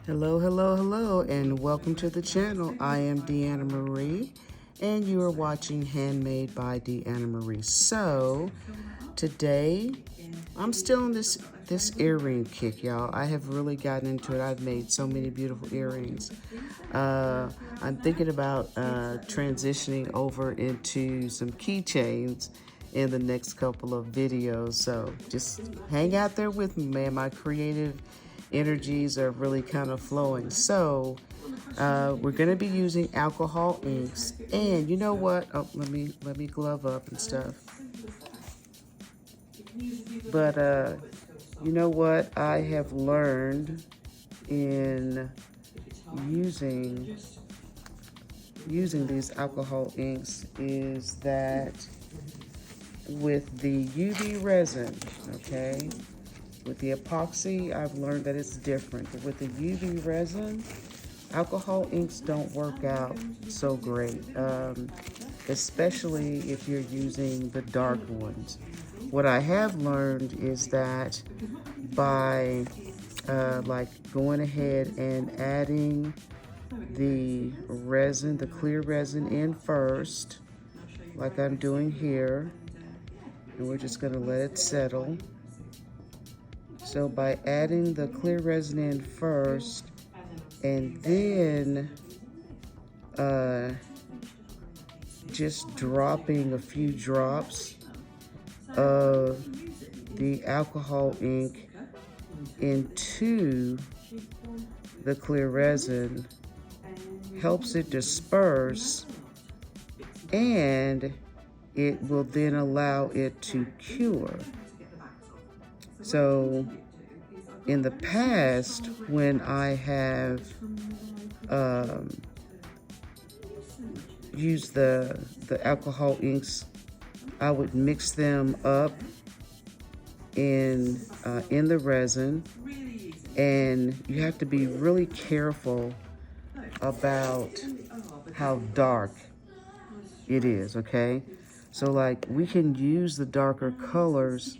Hello, hello, hello, and welcome to the channel. I am Deanna Marie, and you are watching Handmade by Deanna Marie. So, today, I'm still on this earring kick, y'all. I have really gotten into it. I've made so many beautiful earrings. I'm thinking about transitioning over into some keychains in the next couple of videos. So, just hang out there with me, man. My creative energies are really kind of flowing. So we're going to be using alcohol inks, and you know what, let me glove up and stuff. But you know what I have learned in using these alcohol inks is that with the UV resin, okay, with the epoxy, I've learned that it's different. But with the UV resin, alcohol inks don't work out so great, especially if you're using the dark ones. What I have learned is that by like going ahead and adding the resin, the clear resin in first, like I'm doing here, and we're just gonna let it settle. So by adding the clear resin in first, and then just dropping a few drops of the alcohol ink into the clear resin helps it disperse, and it will then allow it to cure. So in the past, when I have used the alcohol inks, I would mix them up in the resin, and you have to be really careful about how dark it is, okay? So like, we can use the darker colors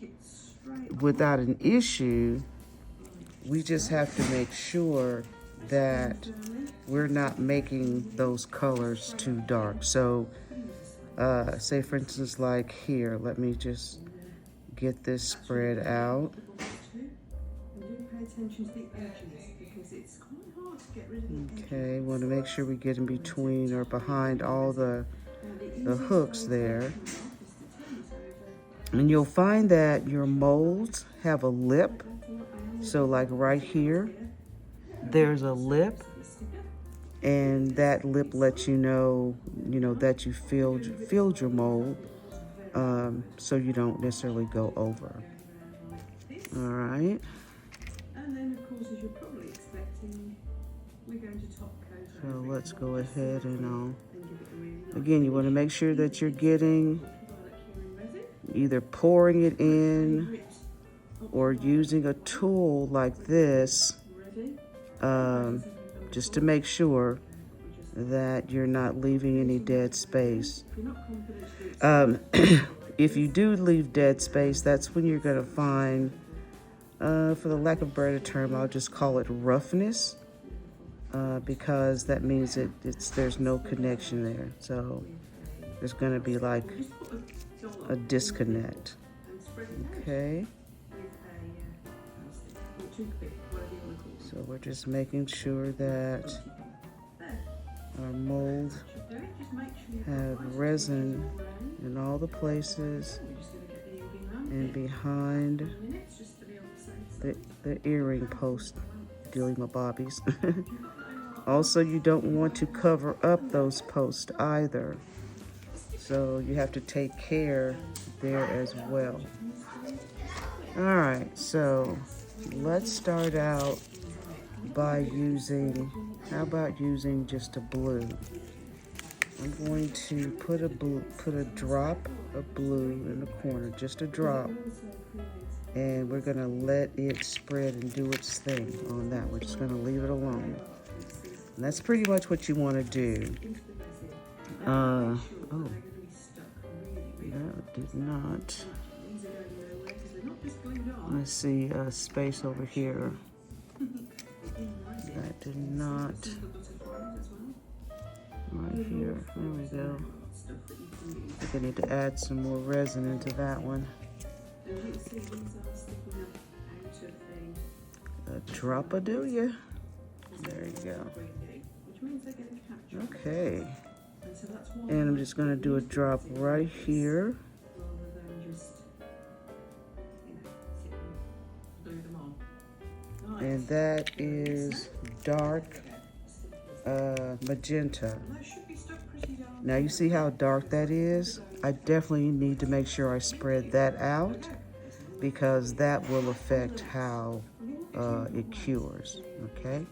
without an issue. We just have to make sure that we're not making those colors too dark. So say for instance, like here, let me just get this spread out. Okay, want to make sure we get in between or behind all the hooks there. And you'll find that your molds have a lip. So like right here, there's a lip, and that lip lets you know that you filled your mold, so you don't necessarily go over. All right. So let's go ahead and again, you want to make sure that you're getting, either pouring it in or using a tool like this, just to make sure that you're not leaving any dead space. If you do leave dead space, that's when you're going to find, for the lack of a better term, I'll just call it roughness, because that means there's no connection there. So there's going to be like a disconnect. Okay. So we're just making sure that our mold have resin in all the places and behind the earring post, dealing with bobbies. Also, you don't want to cover up those posts either. So you have to take care there as well. All right, so let's start out by using, how about using just a blue? I'm going to put a drop of blue in the corner, just a drop, and we're gonna let it spread and do its thing on that. We're just gonna leave it alone. And that's pretty much what you want to do. Oh, that did not. I see a space over here. That did not. Right here, there we go. I think I need to add some more resin into that one. A drop of do ya. There you go. Okay. And I'm just gonna do a drop right here. And that is dark magenta. Now you see how dark that is? I definitely need to make sure I spread that out because that will affect how it cures, okay?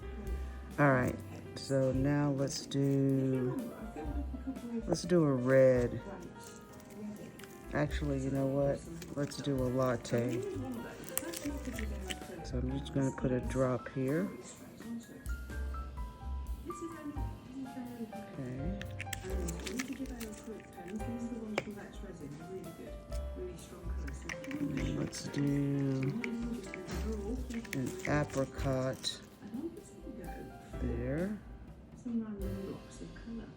All right, so now let's do a red. Actually, you know what? Let's do a latte. So I'm just gonna put a drop here. Okay. And let's do an apricot there. Some random blocks of colour.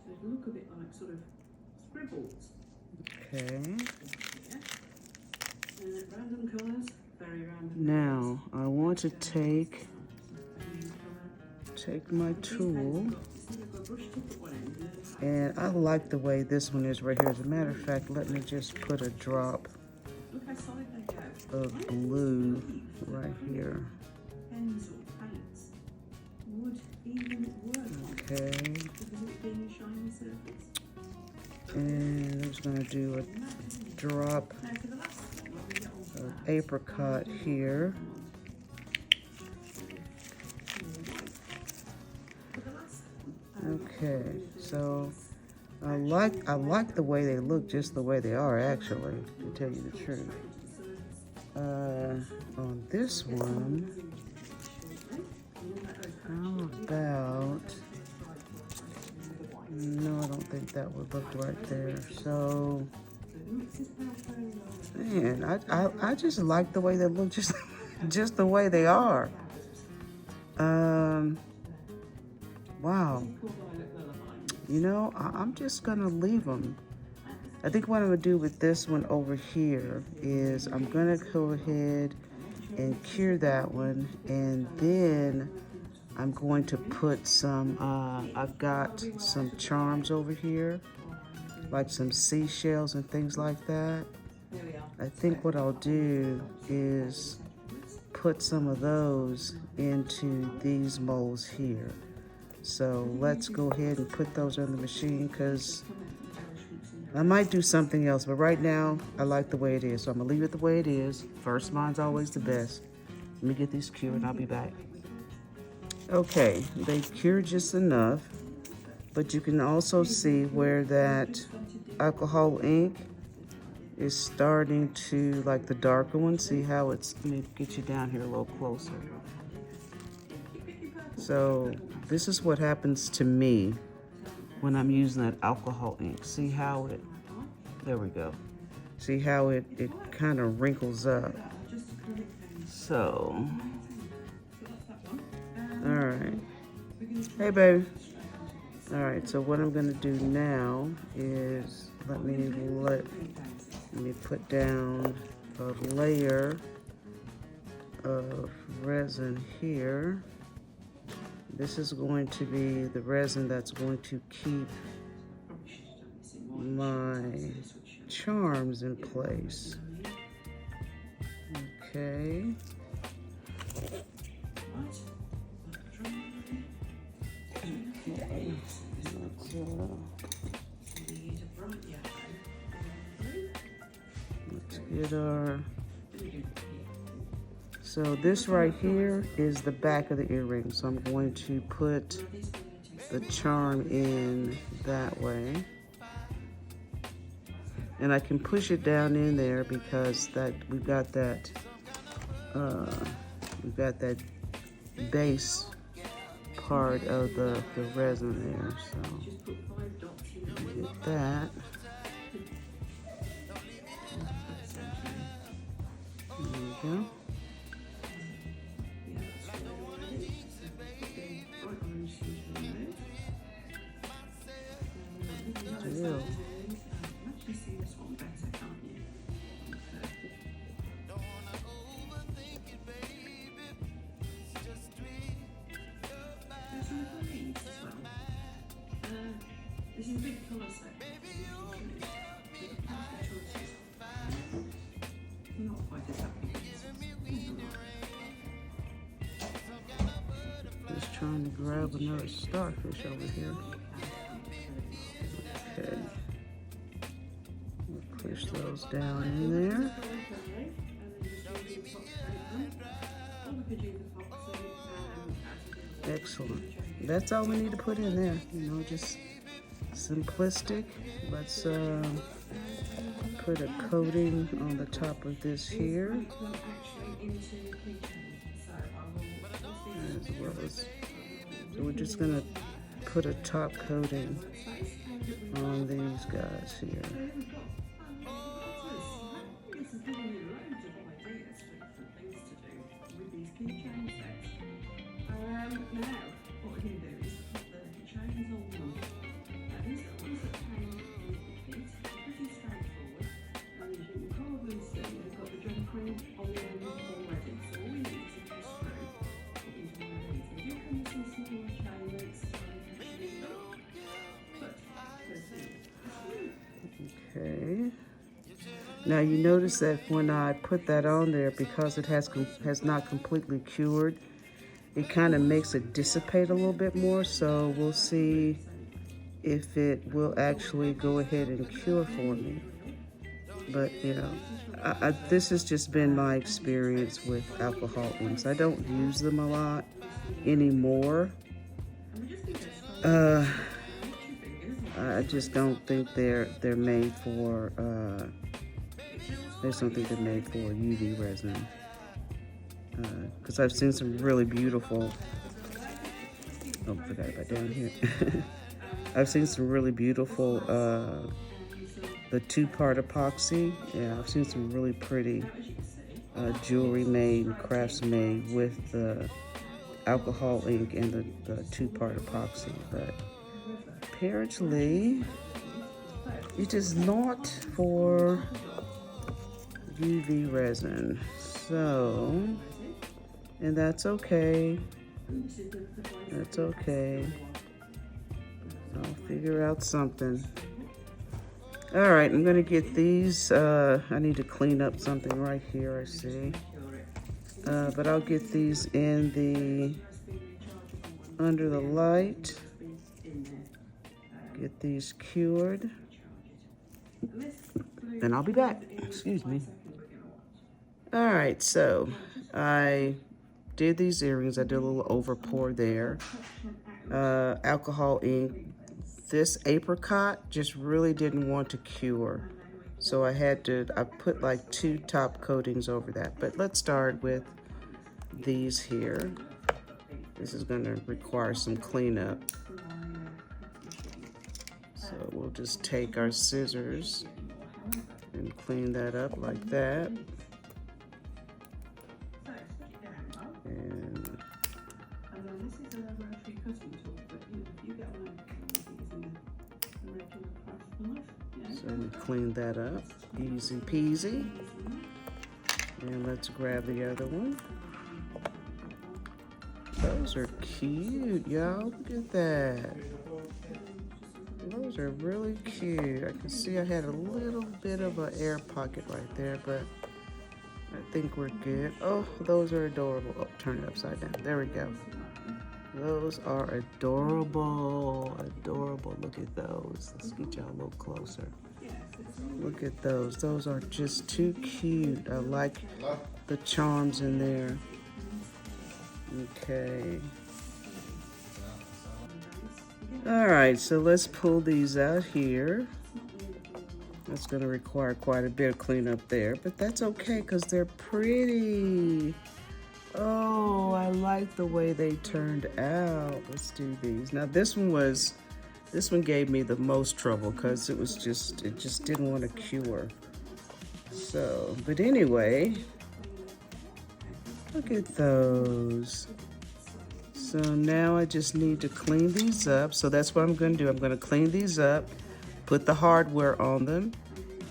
So it'll look a bit like sort of scribbles. Okay. Random colours, very random. Now I want to take my tool, and I like the way this one is right here. As a matter of fact, let me just put a drop of blue right here. Okay. And I'm just going to do a drop of apricot here. Okay, so I like the way they look, just the way they are actually, to tell you the truth. On this one, how about, no, I don't think that would look right there. So, man, I just like the way they look, just the way they are. Wow. You know, I'm just gonna leave them. I think what I'm gonna do with this one over here is I'm gonna go ahead and cure that one, and then I'm going to put some, I've got some charms over here, like some seashells and things like that. I think what I'll do is put some of those into these molds here. So let's go ahead and put those on the machine, because I might do something else, but right now I like the way it is. So I'm gonna leave it the way it is. First mine's always the best. Let me get these cured and I'll be back. Okay, they cured just enough, but you can also see where that alcohol ink is starting to, like the darker one, see how it's, let me get you down here a little closer. So this is what happens to me when I'm using that alcohol ink. See how it, there we go. See how it kind of wrinkles up. So, all right. Hey, baby. All right, so what I'm gonna do now is let me put down a layer of resin here. This is going to be the resin that's going to keep my charms in place. Okay. Let's get our, so this right here is the back of the earring. So I'm going to put the charm in that way. And I can push it down in there because we've got that base part of the resin there. So get that. There we go. trying to grab another starfish over here. Okay. We'll push those down in there. Excellent. That's all we need to put in there. You know, just simplistic. Let's put a coating on the top of this here. As well as, so we're just gonna put a top coating on these guys here. Okay. Now you notice that when I put that on there, because it has not completely cured, it kind of makes it dissipate a little bit more. So we'll see if it will actually go ahead and cure for me. But you know, this has just been my experience with alcohol inks. I don't use them a lot anymore. I just don't think they're made for. I just don't think they're made for UV resin. Because I've seen some really beautiful. Oh, forgot about down here. I've seen some really beautiful. The two-part epoxy. Yeah, I've seen some really pretty jewelry made and crafts made with the alcohol ink and the two-part epoxy, but apparently it is not for UV resin. So, and that's okay. That's okay. I'll figure out something. All right, I'm gonna get these. I need to clean up something right here, I see. But I'll get these in the, under the light. Get these cured. Then I'll be back. Excuse me. All right, so I did these earrings. I did a little over pour there. Alcohol ink. This apricot just really didn't want to cure. So I put like 2 top coatings over that. But let's start with these here. This is gonna require some cleanup. So we'll just take our scissors and clean that up like that. And so we clean that up, easy peasy. And let's grab the other one. Those are cute, y'all. Look at that. Those are really cute. I can see I had a little bit of an air pocket right there, but I think we're good. Oh, those are adorable. Oh, turn it upside down. There we go. Those are adorable. Adorable. Look at those. Let's get y'all a little closer. Look at those. Those are just too cute. I like the charms in there. Okay. All right, so let's pull these out here. That's going to require quite a bit of cleanup there, but that's okay because they're pretty. Oh, I like the way they turned out. Let's do these. Now this one gave me the most trouble because it just didn't want to cure. So, but anyway, look at those. So now I just need to clean these up. So that's what I'm going to do. I'm going to clean these up, put the hardware on them,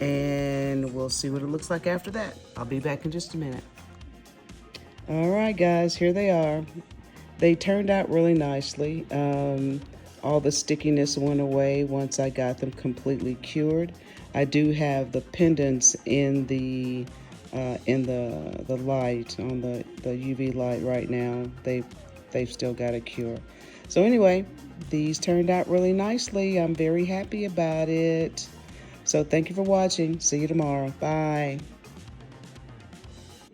and we'll see what it looks like after that. I'll be back in just a minute. All right, guys, here they are. They turned out really nicely. All the stickiness went away once I got them completely cured. I do have the pendants in the light, on the UV light right now. They they've still got a cure. So anyway, these turned out really nicely. I'm very happy about it. So thank you for watching. See you tomorrow. Bye.